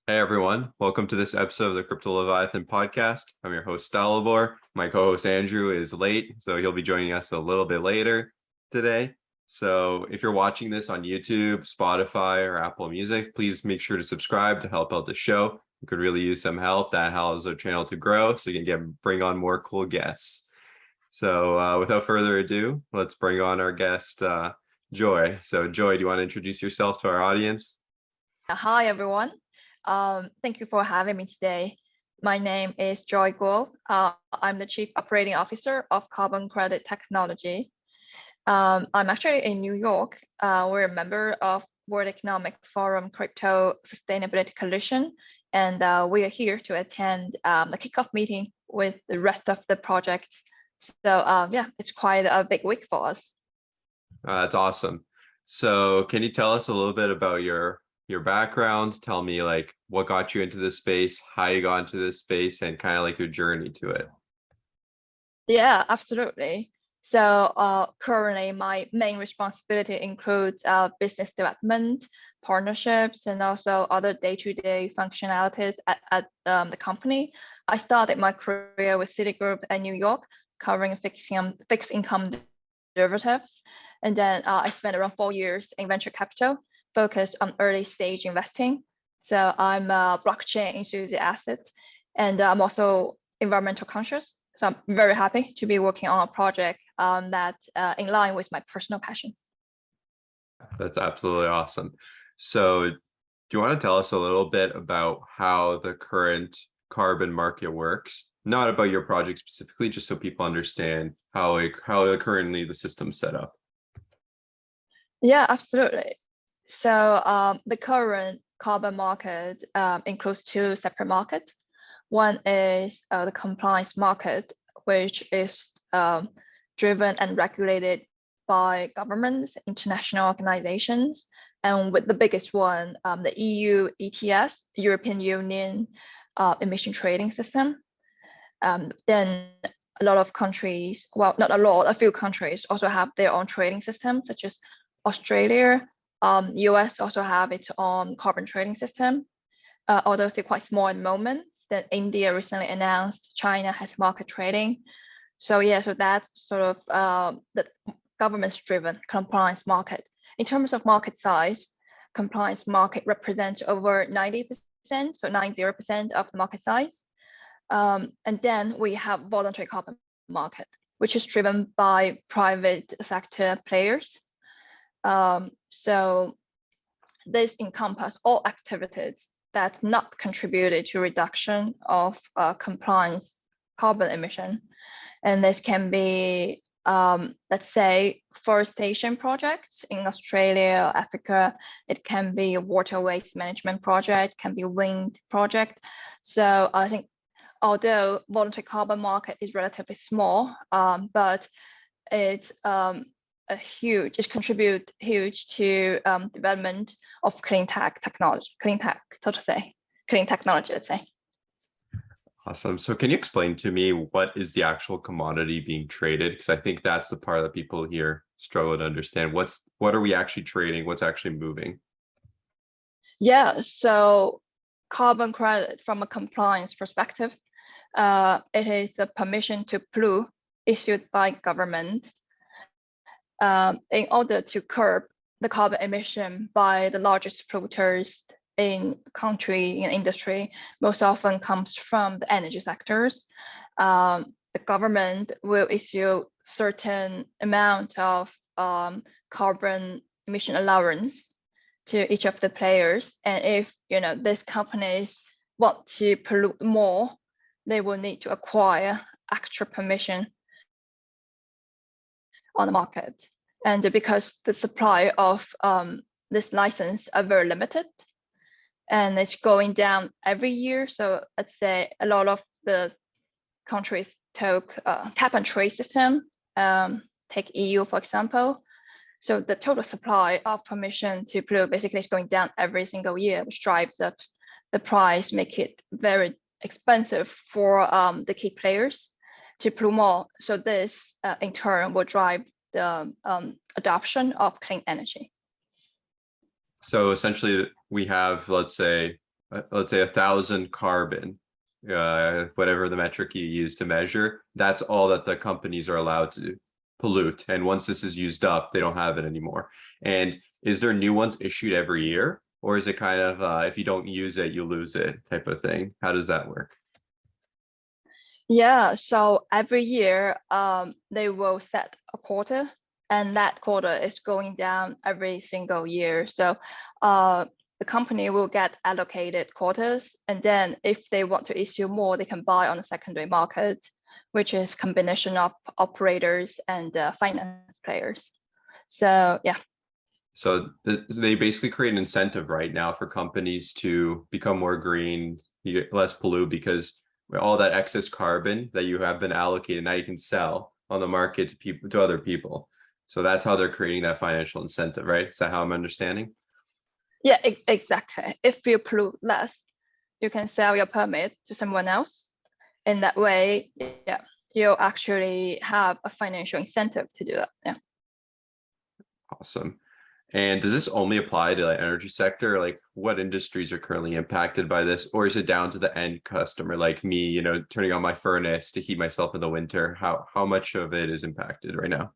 Hey everyone, welcome to this episode of the Crypto Leviathan podcast. I'm your host Stalibor. My co-host Andrew is late, so he'll be joining us a little bit later today. So if you're watching this on YouTube, Spotify, or Apple Music, please make sure to subscribe to help out the show. We could really use some help. That helps our channel to grow so you can bring on more cool guests. So without further ado, let's bring on our guest, Joy. So Joy, do you want to introduce yourself to our audience? Hi, everyone. Thank you for having me today. My name is Joy Guo. I'm the Chief Operating Officer of Carbon Credit Technology. I'm actually in New York. We're a member of World Economic Forum Crypto Sustainability Coalition, and we are here to attend the kickoff meeting with the rest of the project. So yeah, it's quite a big week for us. That's awesome. So can you tell us a little bit about your background? Tell me like what got you into this space, how you got into this space, and kind of like your journey to it. Yeah, absolutely. So currently, my main responsibility includes business development, partnerships, and also other day-to-day functionalities at the company. I started my career with Citigroup in New York, covering fixed income derivatives. And then I spent around 4 years in venture capital, focused on early stage investing. So I'm a blockchain enthusiast, and I'm also environmental conscious. So I'm very happy to be working on a project that's in line with my personal passions. That's absolutely awesome. So do you want to tell us a little bit about how the current carbon market works? Not about your project specifically, just so people understand how currently the system's set up. Yeah, absolutely. So the current carbon market includes two separate markets. One is the compliance market, which is driven and regulated by governments, international organizations, and with the biggest one, the EU ETS, European Union emission trading system. Then a lot of countries, well, not a lot, a few countries also have their own trading system, such as Australia, US also have its own carbon trading system, although still quite small at the moment. Then India recently announced China has market trading. So yeah, so that's sort of the government-driven compliance market. In terms of market size, compliance market represents over 90%, so 90% of the market size. And then we have voluntary carbon market, which is driven by private sector players. So this encompasses all activities that not contributed to reduction of compliance carbon emission. And this can be, let's say, forestation projects in Australia, Africa. It can be a water waste management project, can be a wind project. So I think although voluntary carbon market is relatively small, but it's it contributes huge to development of clean technology, clean technology, let's say. Awesome. So can you explain to me what is the actual commodity being traded? Because I think that's the part that people here struggle to understand. What are we actually trading? What's actually moving? Yeah, so carbon credit from a compliance perspective, it is the permission to pollute issued by government in order to curb the carbon emission by the largest polluters in country, in industry, most often comes from the energy sectors. The government will issue certain amount of carbon emission allowance to each of the players. And if these companies want to pollute more, they will need to acquire extra permission on the market. And because the supply of this license are very limited, and it's going down every year. So let's say a lot of the countries took cap and trade system, take EU, for example. So the total supply of permission to pollute basically is going down every single year, which drives up the price, make it very expensive for the key players to pollute more. So this in turn will drive the adoption of clean energy. So essentially we have, let's say, let's say 1,000 carbon, whatever the metric you use to measure, that's all that the companies are allowed to pollute. And once this is used up, they don't have it anymore. And is there new ones issued every year? Or is it kind of if you don't use it, you lose it type of thing? How does that work? Yeah, so every year, they will set a quota, and that quota is going down every single year. So, the company will get allocated quotas, and then if they want to issue more, they can buy on the secondary market, which is combination of operators and finance players. So yeah. So they basically create an incentive right now for companies to become more green, you get less pollute because all that excess carbon that you have been allocated, now you can sell on the market to people, to other people. So that's how they're creating that financial incentive, right? Is that how I'm understanding? Yeah, exactly. If you pollute less, you can sell your permit to someone else. In that way, yeah, you actually have a financial incentive to do that. Yeah. Awesome. And does this only apply to the energy sector? Like what industries are currently impacted by this? Or is it down to the end customer like me, turning on my furnace to heat myself in the winter? How much of it is impacted right now?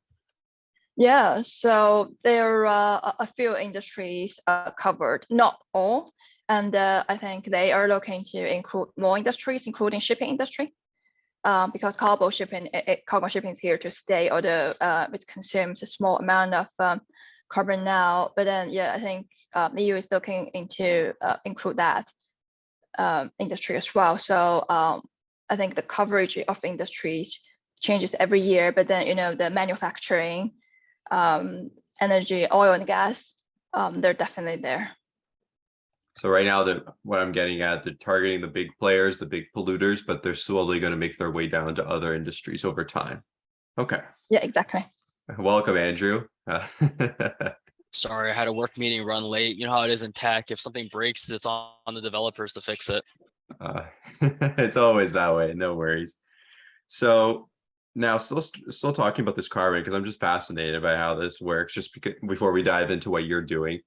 Yeah, so there are a few industries covered, not all. And I think they are looking to include more industries, including shipping industry. Because cargo shipping is here to stay, although it consumes a small amount of carbon now. But then, yeah, I think the EU is looking into include that industry as well. So I think the coverage of industries changes every year. But then, the manufacturing, energy, oil and gas, they're definitely there. So right now, what I'm getting at, they're targeting the big players, the big polluters, but they're slowly going to make their way down to other industries over time. Okay. Yeah, exactly. Welcome, Andrew. Sorry, I had a work meeting run late. You know how it is in tech. If something breaks, it's on the developers to fix it. It's always that way. No worries. So now still talking about this carbon because I'm just fascinated by how this works, just because, before we dive into what you're doing.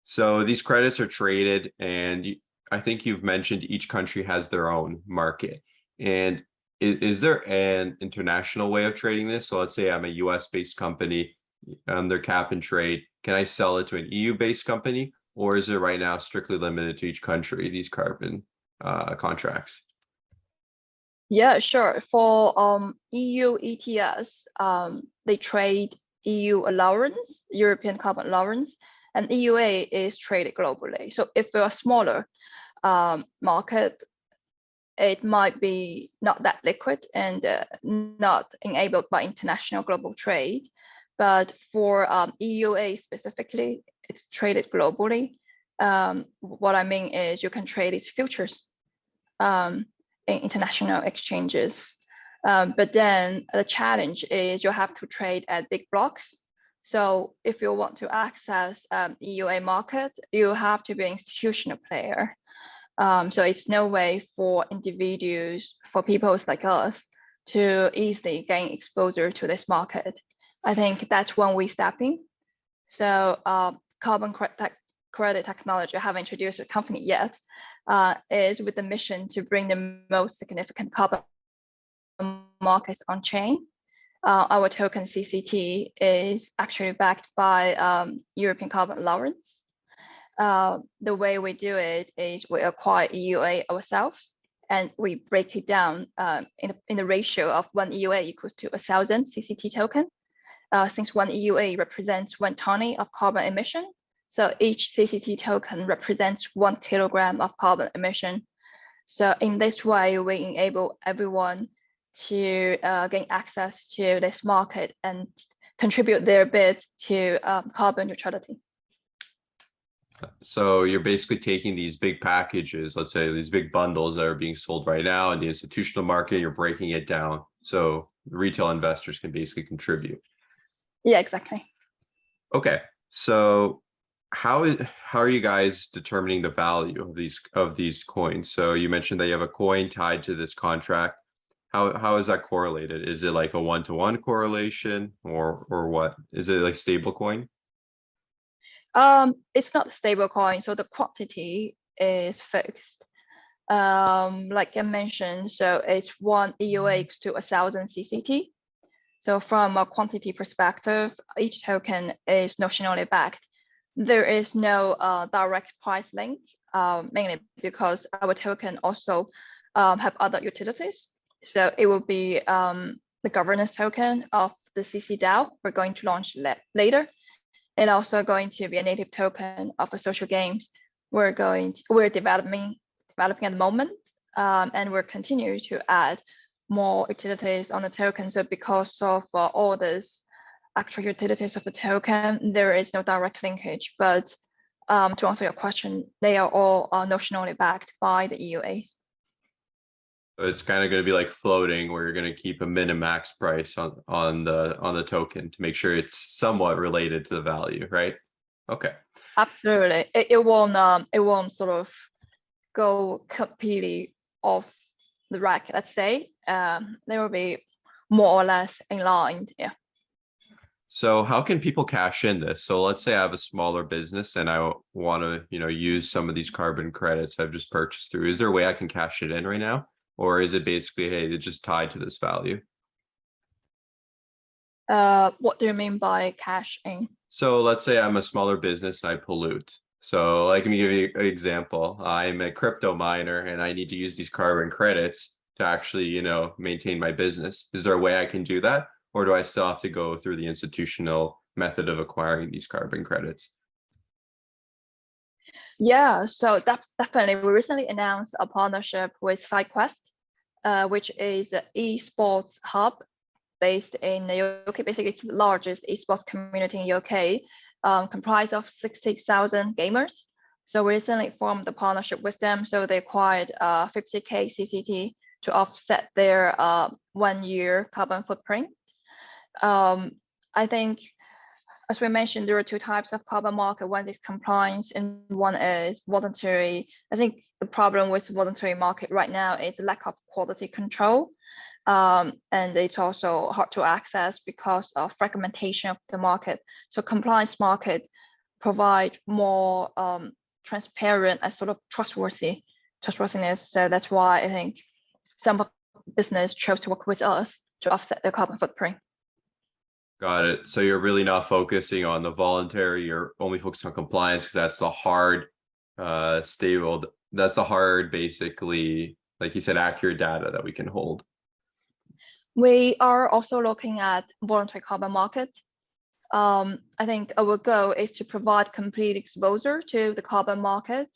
So these credits are traded, and I think you've mentioned each country has their own market. And is there an international way of trading this? So let's say I'm a US based company, their cap and trade. Can I sell it to an EU based company, or is it right now strictly limited to each country, these carbon contracts? Yeah, sure. For EU ETS, they trade EU allowance, European carbon allowance, and EUA is traded globally. So if you're a smaller market, it might be not that liquid and not enabled by international global trade. But for EUA specifically, it's traded globally. What I mean is you can trade its futures in international exchanges. But then the challenge is you have to trade at big blocks. So if you want to access EUA market, you have to be an institutional player. So it's no way for individuals, for people like us, to easily gain exposure to this market. I think that's when we step in. So carbon credit technology, I haven't introduced the company yet, is with the mission to bring the most significant carbon markets on chain. Our token CCT is actually backed by European carbon allowance. The way we do it is we acquire EUA ourselves, and we break it down in the ratio of 1 EUA equals to 1,000 CCT token. Since 1 EUA represents 1 ton of carbon emission, so each CCT token represents 1 kilogram of carbon emission. So in this way, we enable everyone to gain access to this market and contribute their bit to carbon neutrality. So you're basically taking these big packages, let's say these big bundles that are being sold right now in the institutional market, you're breaking it down so retail investors can basically contribute. Yeah, exactly. Okay, so how are you guys determining the value of these coins? So you mentioned that you have a coin tied to this contract. How is that correlated? Is it like a one-to-one correlation, or what? Is it like stable coin? It's not stable coin, so the quantity is fixed. Like I mentioned, so it's one EUA equals to 1,000 CCT. So from a quantity perspective, each token is notionally backed. There is no direct price link, mainly because our token also have other utilities. So it will be the governance token of the CC DAO we're going to launch later, and also going to be a native token of a social games we're developing at the moment, and we're continuing to add more utilities on the token. So because of all this actual utilities of the token, there is no direct linkage. But to answer your question, they are all notionally backed by the EUAs. It's kind of going to be like floating, where you're going to keep a min and max price on the token to make sure it's somewhat related to the value, right? Okay. Absolutely, it won't sort of go completely off the rack. Let's say they will be more or less in line. Yeah. So how can people cash in this? So let's say I have a smaller business and I want to, use some of these carbon credits I've just purchased through. Is there a way I can cash it in right now? Or is it basically, hey, it's just tied to this value? What do you mean by cash in? So let's say I'm a smaller business and I pollute. So let me give you an example. I'm a crypto miner and I need to use these carbon credits to actually, maintain my business. Is there a way I can do that? Or do I still have to go through the institutional method of acquiring these carbon credits? Yeah, so that's definitely, we recently announced a partnership with SideQuest, which is an esports hub based in the UK. Basically, it's the largest esports community in UK, comprised of 60,000 gamers. So we recently formed a partnership with them. So they acquired 50K CCT to offset their 1 year carbon footprint. I think, as we mentioned, there are two types of carbon market. One is compliance and one is voluntary. I think the problem with voluntary market right now is lack of quality control. And it's also hard to access because of fragmentation of the market. So compliance market provide more transparent and sort of trustworthiness. So that's why I think some business chose to work with us to offset their carbon footprint. Got it. So you're really not focusing on the voluntary, you're only focused on compliance because that's the hard, stable, that's the hard, basically, like you said, accurate data that we can hold. We are also looking at voluntary carbon market. I think our goal is to provide complete exposure to the carbon market.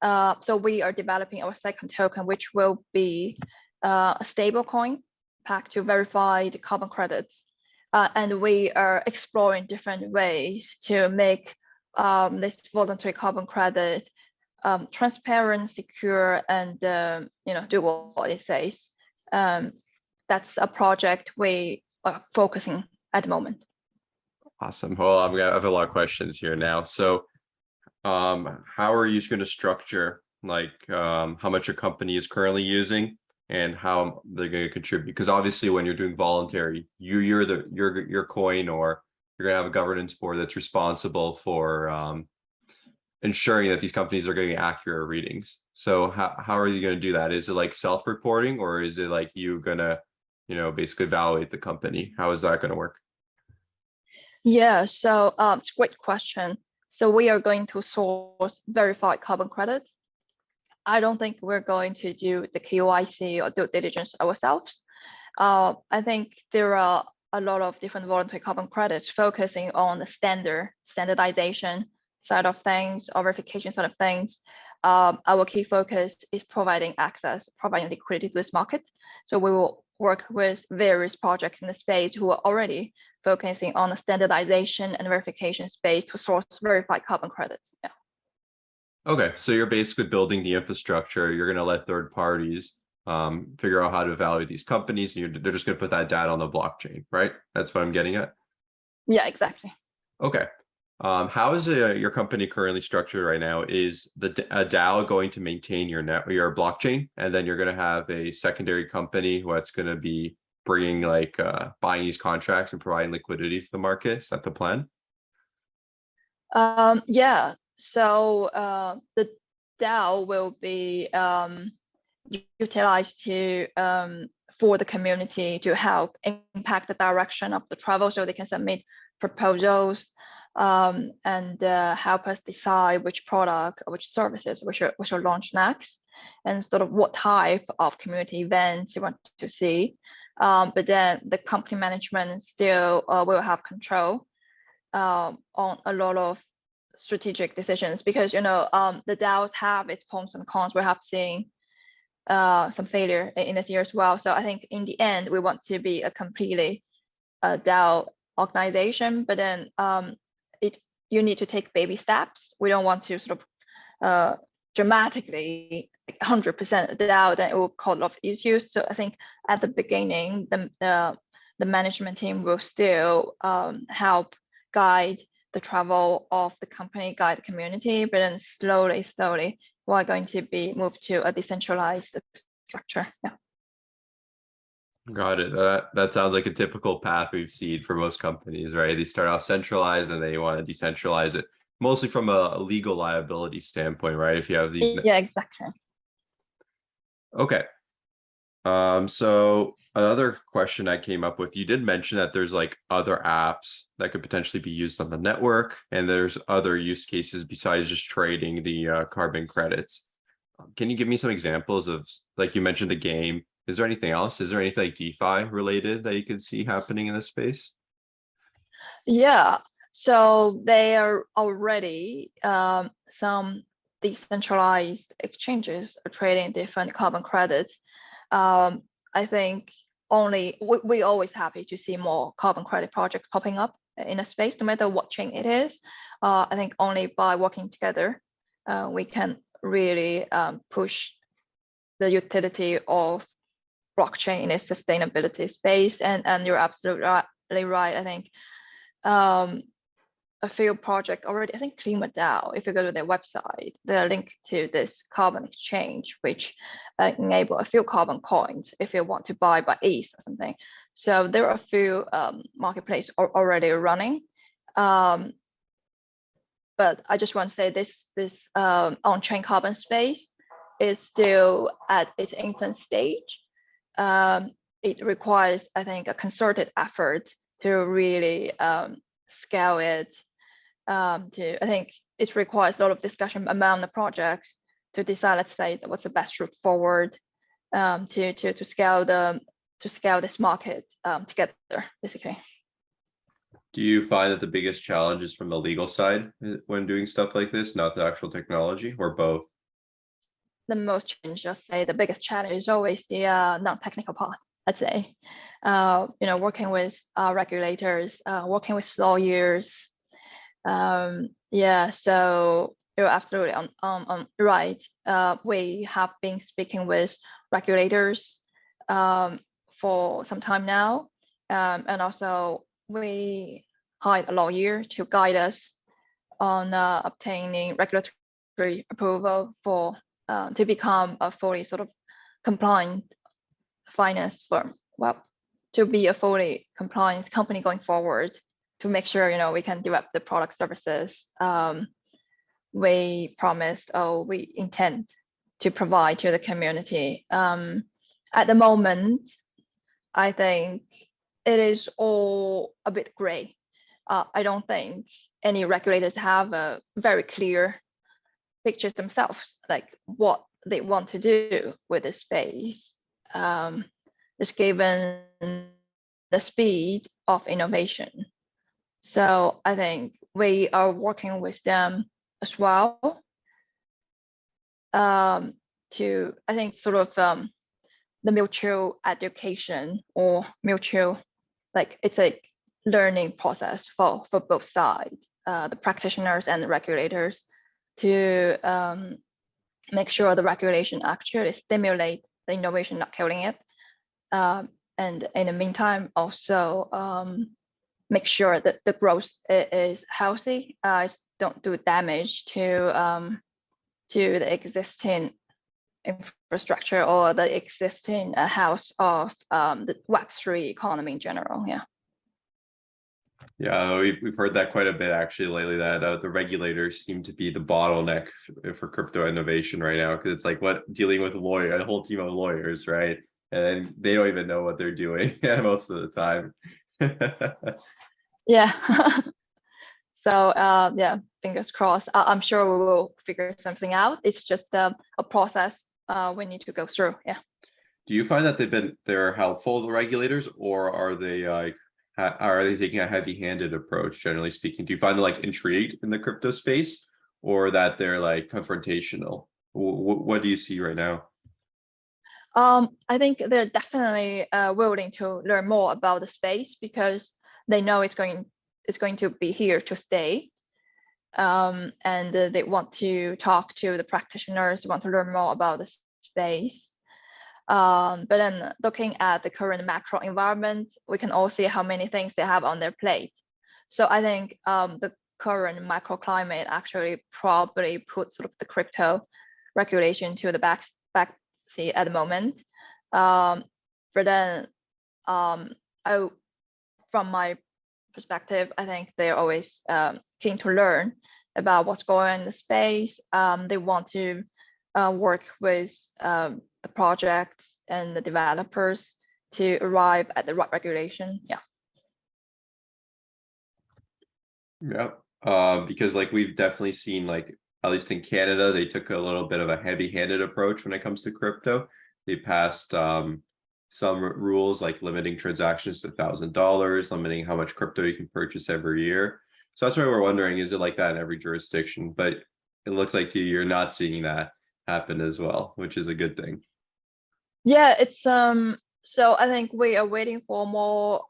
So we are developing our second token, which will be a stable coin packed to verified carbon credits. And we are exploring different ways to make this voluntary carbon credit transparent, secure, and do what it says. That's a project we are focusing at the moment. Awesome. Well, I have a lot of questions here now. So how are you going to structure how much your company is currently using and how they're going to contribute? Because obviously when you're doing voluntary, you're your coin, or you're going to have a governance board that's responsible for ensuring that these companies are getting accurate readings. So how are you going to do that? Is it like self-reporting, or is it like you going to basically evaluate the company? How is that going to work? Yeah, so it's a great question. So we are going to source verified carbon credits. I don't think we're going to do the KYC or due diligence ourselves. I think there are a lot of different voluntary carbon credits focusing on the standardization side of things or verification side of things. Our key focus is providing access, providing liquidity to this market. So we will work with various projects in the space who are already focusing on the standardization and verification space to source verified carbon credits. Yeah. Okay, so you're basically building the infrastructure. You're going to let third parties figure out how to evaluate these companies, and they're just going to put that data on the blockchain, right? That's what I'm getting at. Yeah, exactly. Okay. How is your company currently structured right now? Is a DAO going to maintain your blockchain, and then you're going to have a secondary company that's going to be bringing buying these contracts and providing liquidity to the market? Is that the plan? Yeah. So the DAO will be utilized to for the community to help impact the direction of the travel, so they can submit proposals and help us decide which product, which services we should launch next, and sort of what type of community events you want to see. But then the company management still will have control on a lot of strategic decisions, because the DAOs have its pros and cons. We have seen some failure in this year as well. So I think in the end, we want to be a completely DAO organization, but then you need to take baby steps. We don't want to sort of dramatically 100% DAO, then it will cause a lot of issues. So I think at the beginning, the management team will still help guide the travel of the company, guide the community, but then slowly, we're going to be moved to a decentralized structure. Yeah. Got it. That sounds like a typical path we've seen for most companies, right? They start off centralized and they want to decentralize it, mostly from a legal liability standpoint, right? If you have these. Yeah, exactly. Okay. So another question I came up with, you did mention that there's like other apps that could potentially be used on the network, and there's other use cases besides just trading the carbon credits. Can you give me some examples of, like you mentioned, the game? Is there anything else? Is there anything like DeFi related that you could see happening in this space? Yeah, so there are already some decentralized exchanges are trading different carbon credits. I think we always happy to see more carbon credit projects popping up in the space, no matter what chain it is. I think only by working together, we can really push the utility of blockchain in a sustainability space. And you're absolutely right. I think a few projects already, I think ClimateDAO, if you go to their website, they're linked to this carbon exchange, which enable a few carbon coins if you want to buy by ETH or something. So there are a few marketplaces already running. But I just want to say this on-chain carbon space is still at its infant stage. It requires, I think, a concerted effort to really scale it. I think it requires a lot of discussion among the projects to decide, let's say, what's the best route forward to scale this market together, basically. Do you find that the biggest challenge is from the legal side when doing stuff like this, not the actual technology, or both? The most challenge, just say the biggest challenge is always the non-technical part, I'd say. Working with regulators, working with lawyers. Yeah, so you're absolutely right. We have been speaking with regulators for some time now, and also we hired a lawyer to guide us on obtaining regulatory approval for to become a fully sort of compliant finance firm. Well, to be a fully compliant company going forward, to make sure we can develop the product services we promised or we intend to provide to the community. At the moment, I think it is all a bit gray. I don't think any regulators have a very clear picture themselves, like what they want to do with this space, just given the speed of innovation. So I think we are working with them as well to, I think, sort of the mutual education or mutual, like it's a learning process for both sides, the practitioners and the regulators, to make sure the regulation actually stimulate the innovation, not killing it. And in the meantime, also make sure that the growth is healthy, don't do damage to the existing infrastructure or the existing health of the Web3 economy in general. Yeah. Yeah, we've heard that quite a bit actually lately, that the regulators seem to be the bottleneck for crypto innovation right now, because it's like dealing with a whole team of lawyers, right? And they don't even know what they're doing most of the time. Yeah. So yeah, fingers crossed. I'm sure we will figure something out. It's just a process we need to go through. Yeah. Do you find that they're helpful, the regulators, or are they like are they taking a heavy-handed approach, generally speaking? Do you find them like intrigued in the crypto space, or that they're like confrontational? What do you see right now? I think they're definitely willing to learn more about the space because they know it's going to be here to stay. And they want to talk to the practitioners, want to learn more about the space. But then looking at the current macro environment, we can all see how many things they have on their plate. So I think the current microclimate actually probably puts sort of the crypto regulation to the back seat at the moment. But then from my perspective, I think they're always keen to learn about what's going on in the space. They want to work with the projects and the developers to arrive at the right regulation. Yeah. Yeah. Because like we've definitely seen, like at least in Canada, they took a little bit of a heavy-handed approach when it comes to crypto. They passed some rules like limiting transactions to $1,000, limiting how much crypto you can purchase every year. So that's why we're wondering, is it like that in every jurisdiction? But it looks like to you, you're not seeing that happen as well, which is a good thing. Yeah, it's so I think we are waiting for more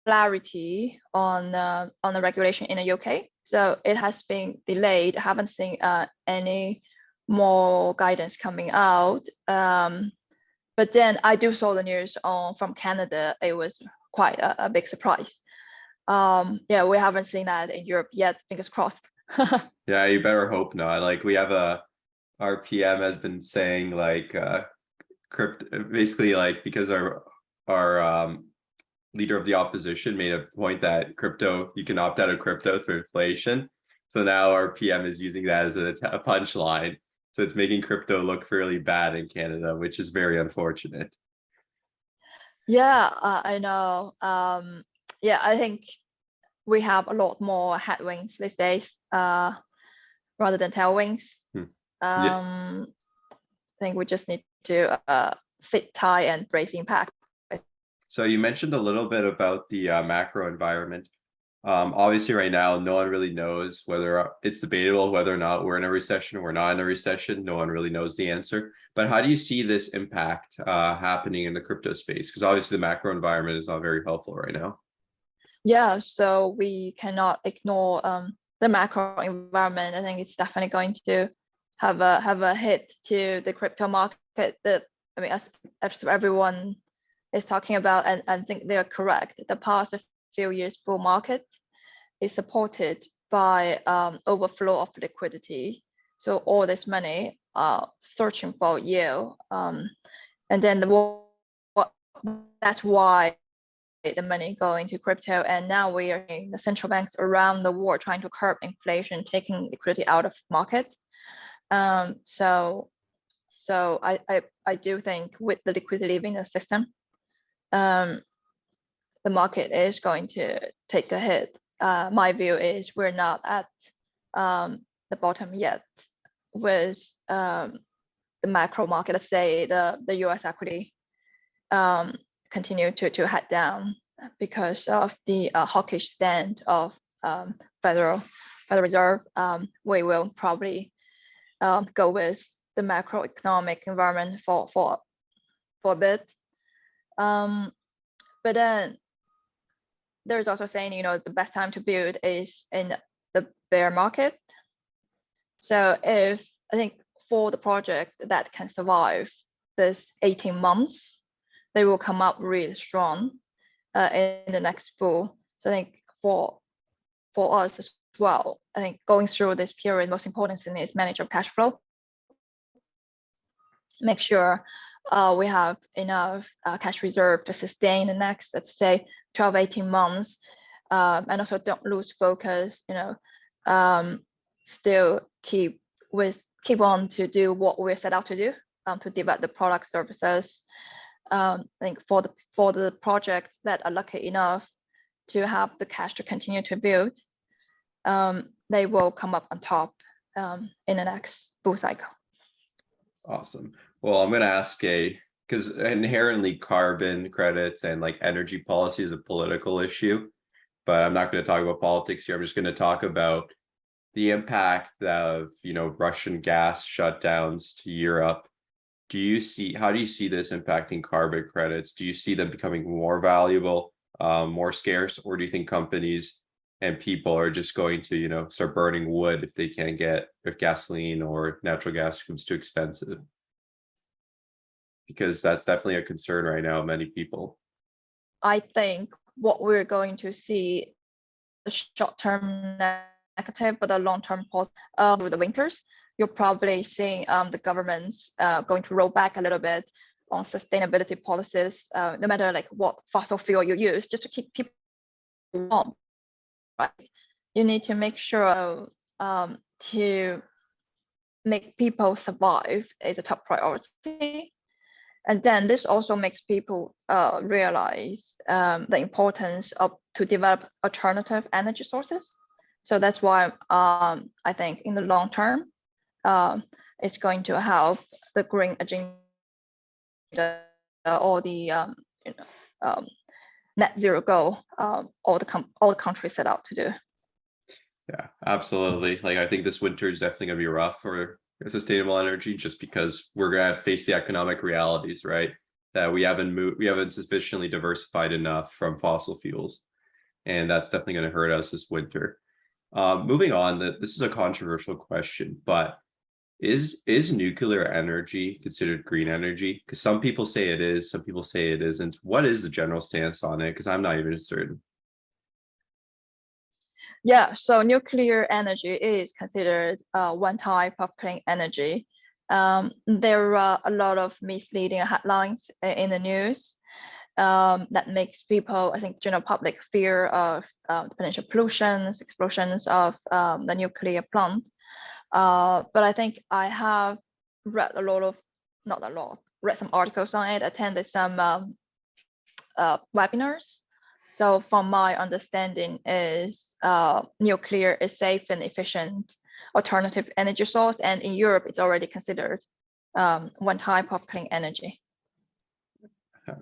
clarity on the regulation in the UK. So it has been delayed. I haven't seen any more guidance coming out. But then I do saw the news from Canada. It was quite a big surprise. Yeah, we haven't seen that in Europe yet. Fingers crossed. Yeah, you better hope not. Like we have our PM has been saying like crypto, basically, like because our leader of the opposition made a point that crypto, you can opt out of crypto through inflation. So now our PM is using that as a punchline. So it's making crypto look fairly bad in Canada, which is very unfortunate. Yeah, I know. Yeah, I think we have a lot more headwinds these days rather than tailwinds. Yeah. I think we just need to sit tight and brace impact. So you mentioned a little bit about the macro environment. Obviously, right now, no one really knows whether it's debatable whether or not we're in a recession or we're not in a recession. No one really knows the answer. But how do you see this impact happening in the crypto space? Because obviously, the macro environment is not very helpful right now. Yeah, so we cannot ignore the macro environment. I think it's definitely going to have a hit to the crypto market. That, I mean, as everyone is talking about, and I think they're correct. The past few years bull market is supported by overflow of liquidity. So all this money searching for yield, and then that's why the money going to crypto. And now we are seeing the central banks around the world trying to curb inflation, taking liquidity out of market. So I do think with the liquidity leaving the system, the market is going to take a hit. My view is we're not at the bottom yet with the macro market. Let's say the US equity continue to head down because of the hawkish stand of Federal Reserve. We will probably go with the macroeconomic environment for a bit. But then there's also saying, the best time to build is in the bear market. So I think for the project that can survive this 18 months, they will come up really strong in the next bull. So I think for us as well, I think going through this period, most important thing is manage your cash flow. Make sure we have enough cash reserve to sustain the next, let's say, 12, 18 months, and also don't lose focus, still keep on to do what we're set out to do, to develop the product services. I think for the projects that are lucky enough to have the cash to continue to build, they will come up on top in the next bull cycle. Awesome. Well, I'm going to ask because inherently carbon credits and like energy policy is a political issue, but I'm not going to talk about politics here. I'm just going to talk about the impact of, Russian gas shutdowns to Europe. How do you see this impacting carbon credits? Do you see them becoming more valuable, more scarce, or do you think companies and people are just going to, start burning wood if they can't if gasoline or natural gas becomes too expensive? Because that's definitely a concern right now, many people. I think what we're going to see, the short-term negative, but the long-term positive through the winters. You're probably seeing the governments going to roll back a little bit on sustainability policies, no matter like what fossil fuel you use, just to keep people warm, right? You need to make sure to make people survive is a top priority. And then this also makes people realize the importance to develop alternative energy sources. So that's why I think in the long term, it's going to help the green agenda or the net zero goal all the countries set out to do. Yeah, absolutely. Like I think this winter is definitely going to be rough for sustainable energy, just because we're going to face the economic realities, right? That we haven't sufficiently diversified enough from fossil fuels, and that's definitely going to hurt us this winter. Moving on, this is a controversial question, but is nuclear energy considered green energy? Because some people say it is, some people say it isn't. What is the general stance on it? Because I'm not even certain. Yeah, so nuclear energy is considered one type of clean energy. There are a lot of misleading headlines in the news that makes people, I think, general public fear of potential pollutions, explosions of the nuclear plant. But I think I have read read some articles on it, attended some webinars. So from my understanding is nuclear is safe and efficient alternative energy source. And in Europe, it's already considered one type of clean energy.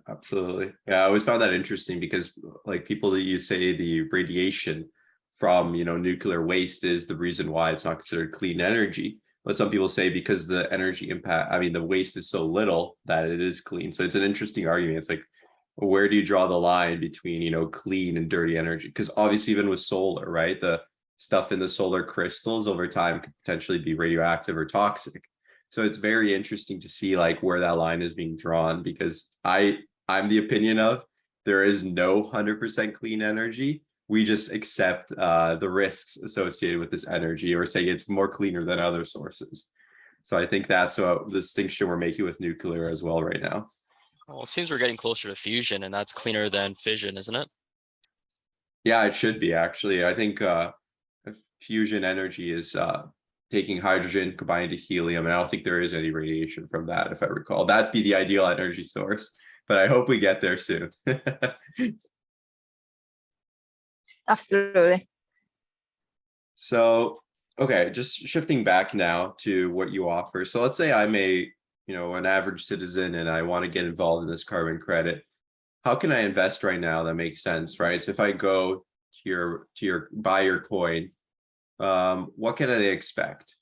Absolutely. Yeah, I always found that interesting because like people that you say the radiation from, nuclear waste is the reason why it's not considered clean energy. But some people say because the energy impact, the waste is so little that it is clean. So it's an interesting argument. It's like, where do you draw the line between, clean and dirty energy? Because obviously even with solar, right, the stuff in the solar crystals over time could potentially be radioactive or toxic. So it's very interesting to see like where that line is being drawn, because I'm the opinion of there is no 100% clean energy. We just accept the risks associated with this energy, or say it's more cleaner than other sources. So I think that's the distinction we're making with nuclear as well right now. Well, it seems we're getting closer to fusion, and that's cleaner than fission, isn't it? Yeah, it should be actually. I think fusion energy is taking hydrogen combined to helium, and I don't think there is any radiation from that, if I recall. That'd be the ideal energy source, but I hope we get there soon. Absolutely. So, okay, just shifting back now to what you offer. So let's say I'm an average citizen and I want to get involved in this carbon credit. How can I invest right now that makes sense, right? So if I go to your buy your coin, what can they expect?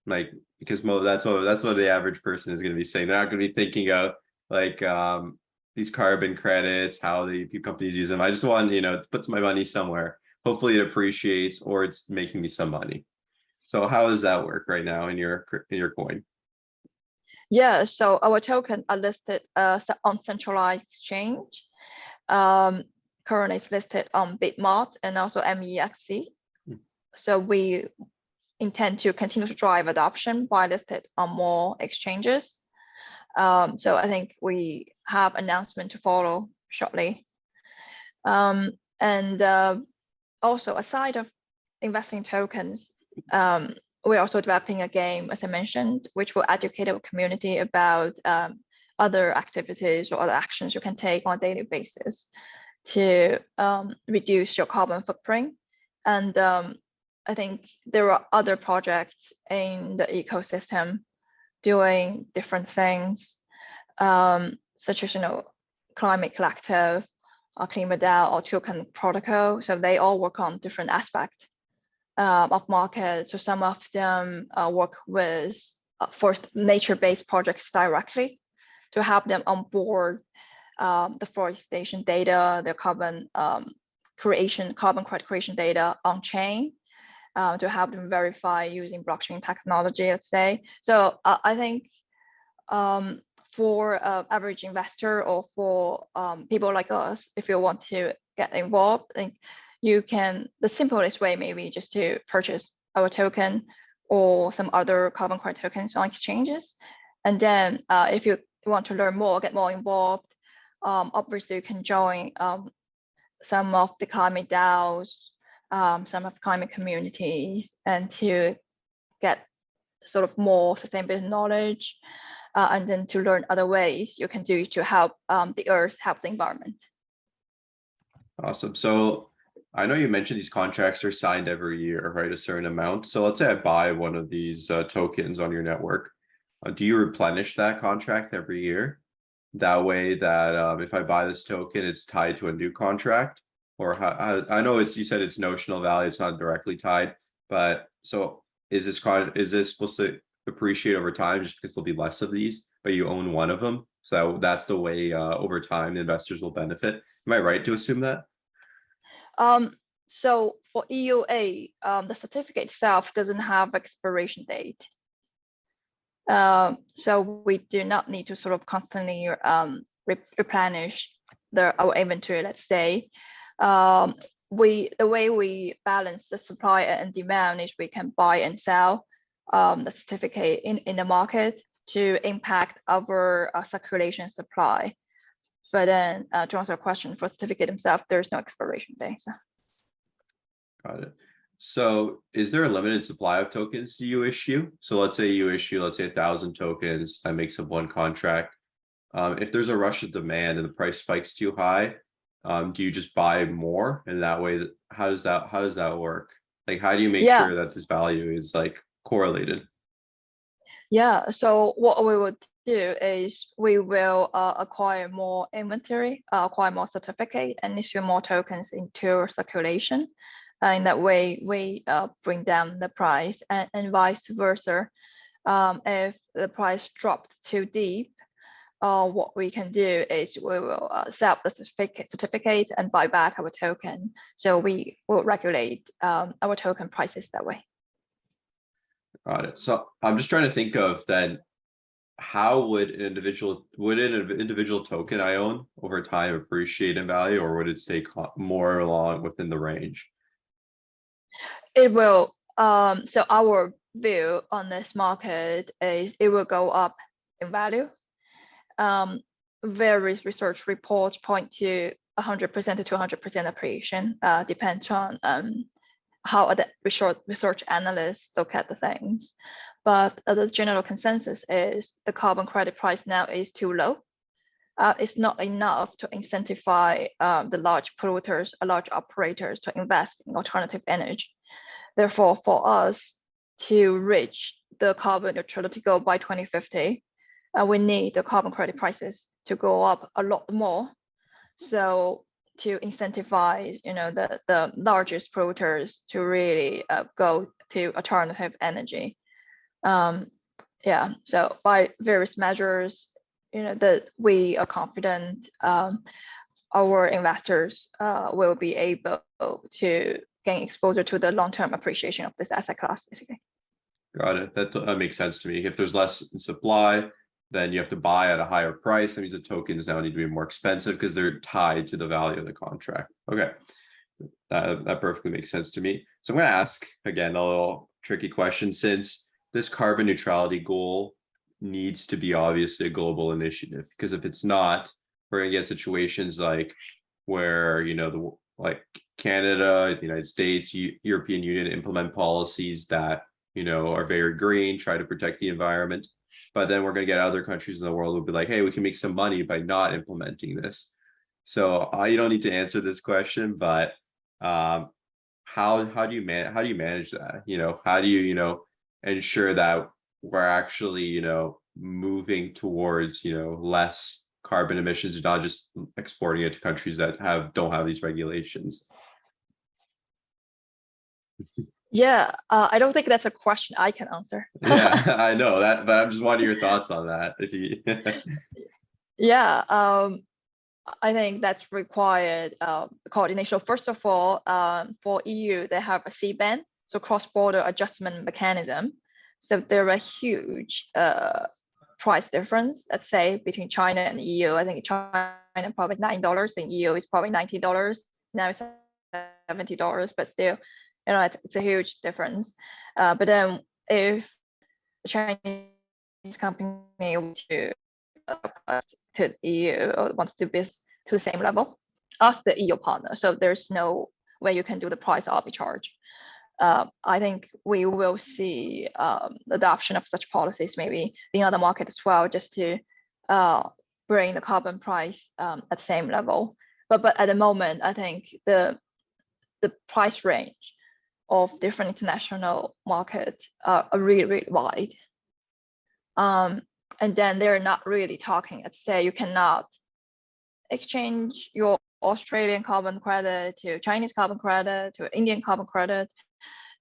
Like, because that's what the average person is going to be saying. They're not going to be thinking of like these carbon credits, how the companies use them. I just want, to put my money somewhere. Hopefully it appreciates, or it's making me some money. So how does that work right now in your coin? Yeah, so our token are listed on centralized exchange. Currently it's listed on Bitmart and also MEXC. So we intend to continue to drive adoption by listed on more exchanges. So I think we have announcement to follow shortly. And also, aside of investing tokens, we're also developing a game, as I mentioned, which will educate our community about other activities or other actions you can take on a daily basis to reduce your carbon footprint. And I think there are other projects in the ecosystem doing different things, such as, Climate Collective, or Climate DAO, or Token Protocol. So they all work on different aspects of market. So some of them work with for nature-based projects directly to help them onboard the forestation data, their carbon credit creation data on chain, to help them verify using blockchain technology, let's say. So I think for average investor, or for people like us, if you want to get involved, I think the simplest way maybe just to purchase our token or some other carbon credit tokens on exchanges. And then if you want to learn more, get more involved, obviously you can join some of the climate DAOs, some of the climate communities, and to get sort of more sustainability knowledge, and then to learn other ways you can do to help the earth, help the environment. Awesome. So I know you mentioned these contracts are signed every year, right? A certain amount. So let's say I buy one of these tokens on your network. Do you replenish that contract every year? That way that if I buy this token, it's tied to a new contract? Or I know you said it's notional value, it's not directly tied, but so is this supposed to appreciate over time just because there'll be less of these, but you own one of them? So that's the way over time investors will benefit. Am I right to assume that? So for EUA, the certificate itself doesn't have expiration date. So we do not need to sort of constantly replenish our inventory, let's say. The way we balance the supply and demand is we can buy and sell the certificate in the market to impact our circulation supply. But then to answer your question, for certificate themselves, there's no expiration date. So. Got it. So is there a limited supply of tokens you issue? So let's say you issue, 1,000 tokens, that makes up one contract. If there's a rush of demand and the price spikes too high, do you just buy more? And that way, how does that work? Like, how do you make sure that this value is like correlated? Yeah, so what we would do is we will acquire more inventory, acquire more certificate, and issue more tokens into circulation. In that way, we bring down the price, and vice versa. If the price dropped too deep, what we can do is we will sell the certificate and buy back our token. So we will regulate our token prices that way. Got it. So I'm just trying to think of then, how would an individual token I own over time appreciate in value, or would it stay more along within the range? It will. So our view on this market is it will go up in value. Various research reports point to 100% to 200% appreciation. Depends on how the research analysts look at the things. But the general consensus is the carbon credit price now is too low. It's not enough to incentivize the large polluters, large operators to invest in alternative energy. Therefore, for us to reach the carbon neutrality goal by 2050, we need the carbon credit prices to go up a lot more. So to incentivize, the largest polluters to really go to alternative energy. So by various measures, that we are confident our investors will be able to gain exposure to the long-term appreciation of this asset class, basically. Got it. That makes sense to me. If there's less supply, then you have to buy at a higher price. That means the tokens now need to be more expensive because they're tied to the value of the contract. Okay, that perfectly makes sense to me. So I'm going to ask again a little tricky question, since this carbon neutrality goal needs to be obviously a global initiative, because if it's not, we're going to get situations like where, like Canada, the United States, European Union implement policies that, are very green, try to protect the environment. But then we're going to get other countries in the world will be like, hey, we can make some money by not implementing this. So you don't need to answer this question, but how do you manage that? How do you ensure that we're actually moving towards less carbon emissions, not just exporting it to countries that don't have these regulations? Yeah, I don't think that's a question I can answer. Yeah, I know that, but I'm just wanting your thoughts on that. If you Yeah, I think that's required coordination. First of all, for EU, they have a CBAM, so cross-border adjustment mechanism. So there are huge price difference, let's say, between China and EU. I think China probably $9, and EU is probably $90. Now it's $70, but still, it's a huge difference. But then if a Chinese company wants to the EU or wants to be to the same level, ask the EU partner. So there's no way you can do the price arbitrage. I think we will see adoption of such policies maybe in other markets as well, just to bring the carbon price at the same level. But at the moment, I think the price range of different international markets are really, really wide. And then they're not really talking. Let's say you cannot exchange your Australian carbon credit to Chinese carbon credit to Indian carbon credit.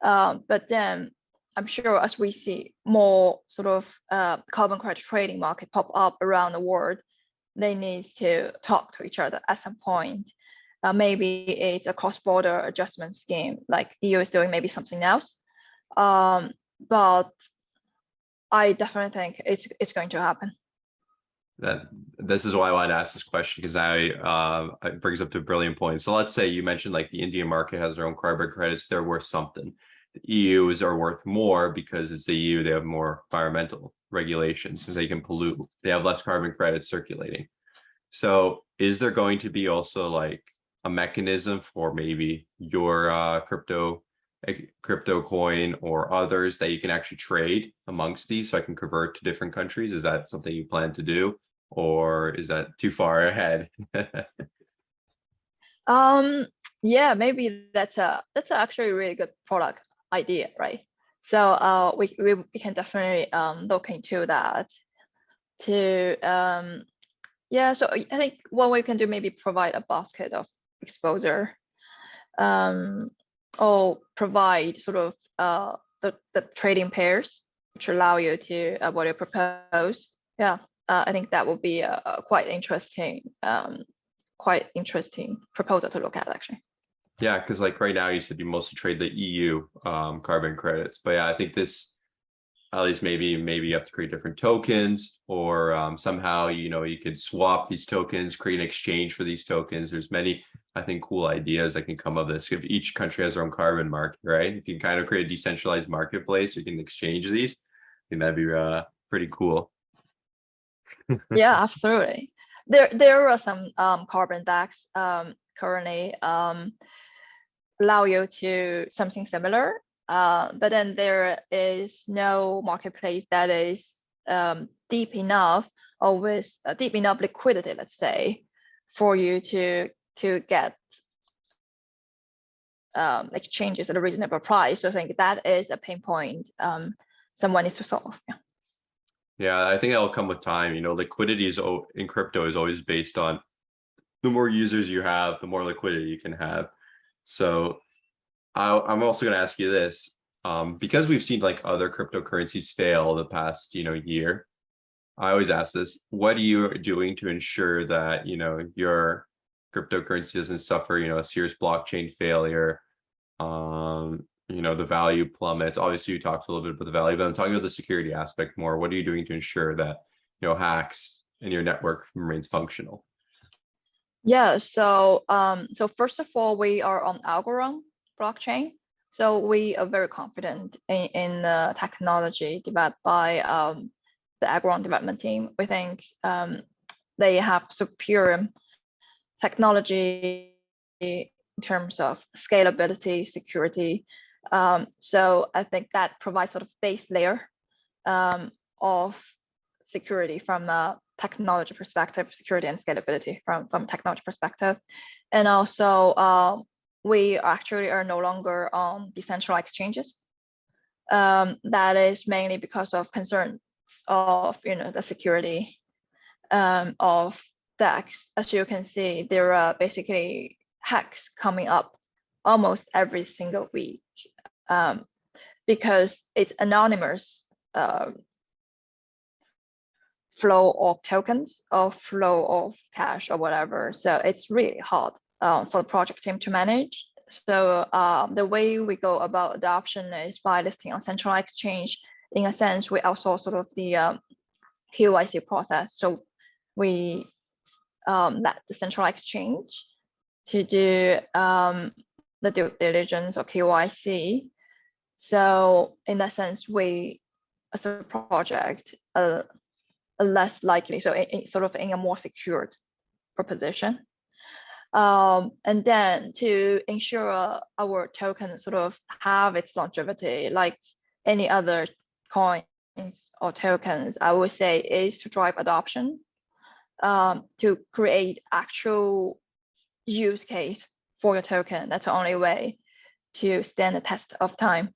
But then I'm sure as we see more sort of carbon credit trading market pop up around the world, they need to talk to each other at some point. Maybe it's a cross-border adjustment scheme, like EU is doing maybe something else. But I definitely think it's going to happen. This is why I wanted to ask this question, because it brings up to a brilliant point. So let's say you mentioned like the Indian market has their own carbon credits, they're worth something. The EU's are worth more because it's the EU, they have more environmental regulations, so they can pollute, they have less carbon credits circulating. So is there going to be also like a mechanism for maybe your crypto coin or others that you can actually trade amongst these, so I can convert to different countries? Is that something you plan to do, or is that too far ahead? Yeah, maybe that's actually a really good product idea, right? So we can definitely look into that to yeah. So I think what we can do, maybe provide a basket of exposure, or provide sort of the trading pairs which allow you to what you propose. Yeah, I think that would be a quite interesting proposal to look at, actually. Yeah, because like right now you said you mostly trade the EU carbon credits, but yeah, I think this, at least maybe you have to create different tokens, or somehow you could swap these tokens, create an exchange for these tokens. There's many, I think, cool ideas that can come of this. If each country has their own carbon market, right? If you can kind of create a decentralized marketplace, you can exchange these. I think that'd be pretty cool. Yeah, absolutely. There are some carbon DAX currently allow you to something similar, but then there is no marketplace that is deep enough, or with deep enough liquidity, let's say, for you to get exchanges at a reasonable price. So I think that is a pain point someone needs to solve. Yeah. Yeah, I think that'll come with time. Liquidity in crypto is always based on the more users you have, the more liquidity you can have. So I'm also going to ask you this, because we've seen like other cryptocurrencies fail the past, year. I always ask this: what are you doing to ensure that your cryptocurrency doesn't suffer a serious blockchain failure? The value plummets. Obviously, you talked a little bit about the value, but I'm talking about the security aspect more. What are you doing to ensure that hacks in your network remains functional? Yeah, so first of all, we are on Algorand blockchain. So we are very confident in the technology developed by the Algorand development team. We think they have superior technology in terms of scalability, security. So I think that provides sort of base layer of security from a technology perspective, security and scalability from technology perspective. And also we actually are no longer on decentralized exchanges. That is mainly because of concerns of the security of DEX. As you can see, there are basically hacks coming up almost every single week because it's anonymous flow of tokens or flow of cash or whatever. So it's really hard for the project team to manage. So the way we go about adoption is by listing on central exchange. In a sense, we outsource sort of the KYC process. So we let the central exchange to do the due diligence or KYC. So in that sense, we, as a project, are less likely, so sort of in a more secured proposition. And then to ensure our token sort of have its longevity, like any other coins or tokens, I would say, is to drive adoption, to create actual use case for your token. That's the only way to stand the test of time.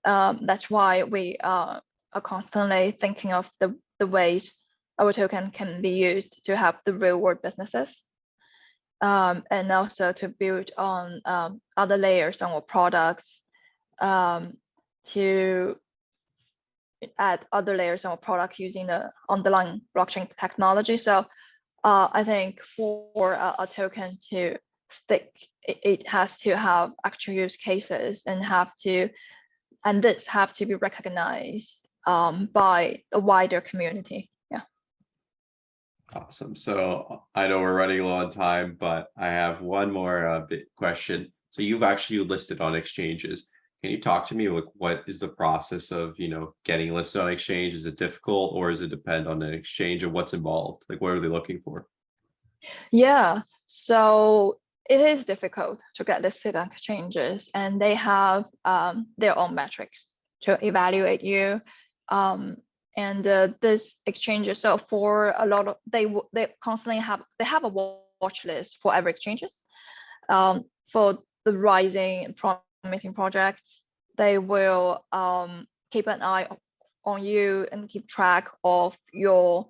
That's why we are constantly thinking of the ways our token can be used to help the real world businesses, and also to build on other layers on our products, to add other layers on our product using the underlying blockchain technology. So I think for a token to stick, it has to have actual use cases and this have to be recognized by the wider community. Yeah. Awesome. So I know we're running low on time, but I have one more big question. So you've actually listed on exchanges. Can you talk to me, like, what is the process of, getting listed on exchange? Is it difficult, or does it depend on an exchange and what's involved? Like, what are they looking for? Yeah, so it is difficult to get listed on exchanges, and they have their own metrics to evaluate you. And this exchanges, so for a lot of, they constantly have a watch list for every exchanges. For the rising and promising projects, they will keep an eye on you and keep track of your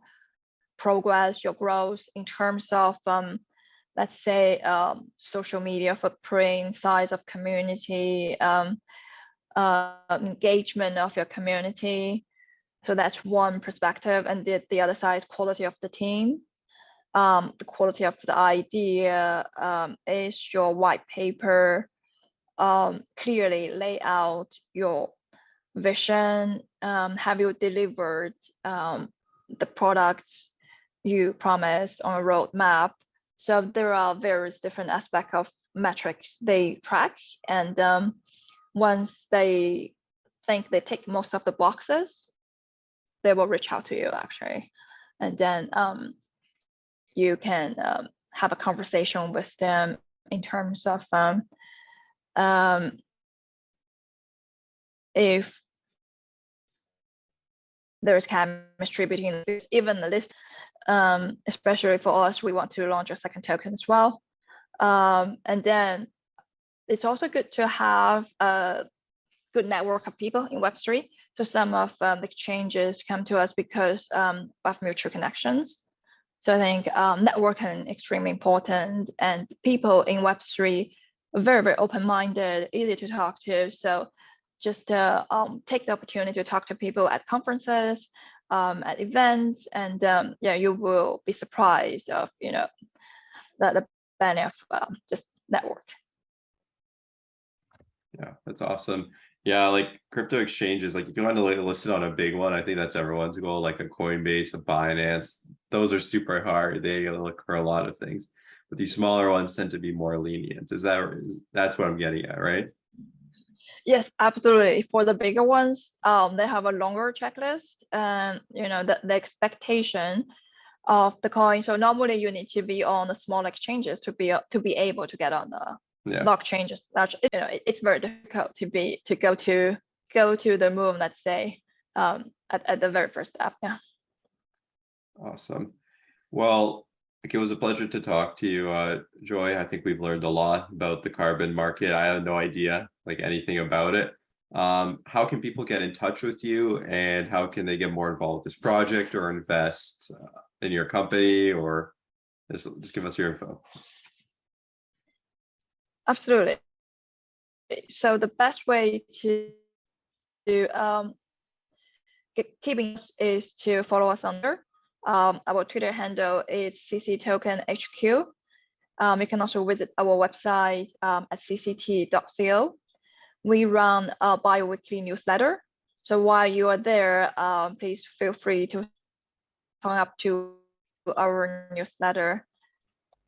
progress, your growth in terms of let's say social media footprint, size of community, engagement of your community. So that's one perspective. And the other side is quality of the team. The quality of the idea, is your white paper clearly lay out your vision? Have you delivered the products you promised on a roadmap? So there are various different aspects of metrics they track, and once they think they tick most of the boxes, they will reach out to you actually, and then you can have a conversation with them in terms of if there's chemistry between even the list. Especially for us, we want to launch a second token as well. And then it's also good to have a good network of people in Web3. So some of the exchanges come to us because of mutual connections. So I think networking is extremely important, and people in Web3 are very, very open-minded, easy to talk to. So just take the opportunity to talk to people at conferences, at events, and yeah, you will be surprised of the benefit of just network. Yeah, that's awesome. Yeah, like crypto exchanges, like if you want to list it on a big one, I think that's everyone's goal, like a Coinbase, a Binance. Those are super hard. They gotta look for a lot of things, but these smaller ones tend to be more lenient. That's what I'm getting at, right? Yes, absolutely. For the bigger ones, they have a longer checklist, and the expectation of the coin. So normally you need to be on the small exchanges to be able to get on the large exchanges. It's very difficult to go to the moon, let's say, at the very first step. Yeah. Awesome. Well, it was a pleasure to talk to you, Joy. I think we've learned a lot about the carbon market. I had no idea like anything about it. How can people get in touch with you, and how can they get more involved with this project or invest in your company, or just give us your info? Absolutely. So the best way to keeping us is to follow us under. Our Twitter handle is CC Token HQ. You can also visit our website at cct.co. We run a bi-weekly newsletter. So while you are there, please feel free to sign up to our newsletter.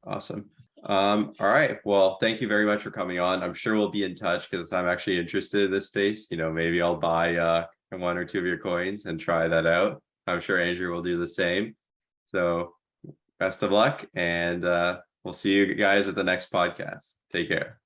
Awesome. All right. Well, thank you very much for coming on. I'm sure we'll be in touch because I'm actually interested in this space. Maybe I'll buy one or two of your coins and try that out. I'm sure Andrew will do the same. So best of luck, and we'll see you guys at the next podcast. Take care.